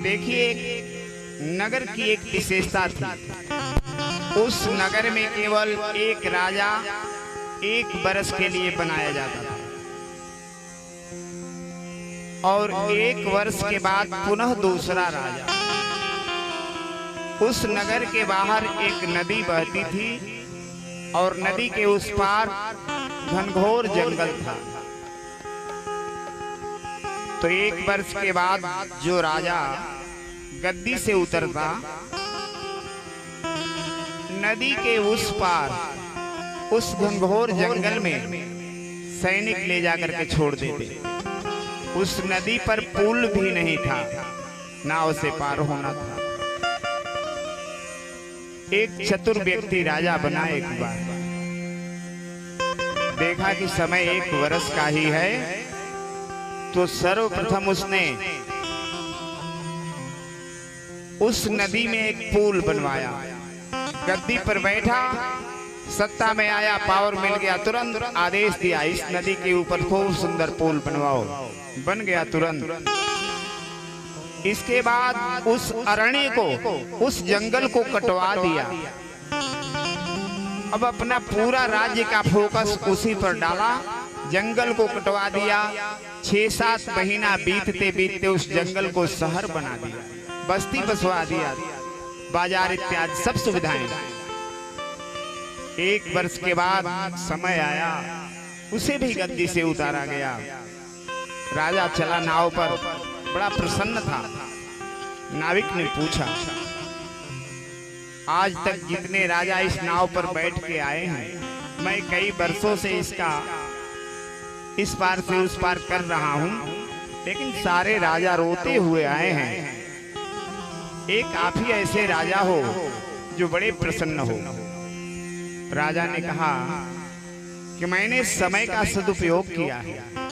देखिए, नगर की एक विशेषता थी। उस नगर में केवल एक राजा एक बरस के लिए बनाया जाता था और एक वर्ष के बाद पुनः दूसरा राजा। उस नगर के बाहर एक नदी बहती थी और नदी के उस पार घनघोर जंगल था। तो एक वर्ष के बाद जो राजा गद्दी से उतरता, नदी के उस पार उस घनघोर जंगल में सैनिक ले जाकर के छोड़ देते। उस नदी पर पुल भी नहीं था, नाव से पार होना था। एक चतुर व्यक्ति राजा बना। एक बार देखा कि समय एक वर्ष का ही है, तो सर्वप्रथम उसने उस नदी में एक पुल बनवाया। गद्दी पर बैठा, सत्ता में आया, पावर मिल गया, तुरंत आदेश दिया इस नदी के ऊपर खूब सुंदर पुल बनवाओ। बन गया तुरंत। इसके बाद उस अरण्य को, उस जंगल को कटवा दिया। अब अपना पूरा राज्य का फोकस उसी पर डाला, जंगल को कटवा दिया। 6-7 महीना बीतते बीतते उस जंगल को शहर बना दिया, बस्ती बसवा दिया, बाजार इत्यादि सब सुविधाएं। एक वर्ष के बाद समय आया, उसे भी गद्दी से उतारा गया। राजा चला नाव पर, बड़ा प्रसन्न था। नाविक ने पूछा, आज तक जितने राजा इस नाव पर बैठ के आए हैं, मैं कई वर्षों से इसका इस पार से उस पार कर रहा हूं, लेकिन सारे राजा रोते हुए आए हैं। एक आप ही ऐसे राजा हो जो बड़े प्रसन्न हो। राजा ने कहा कि मैंने समय का सदुपयोग किया है।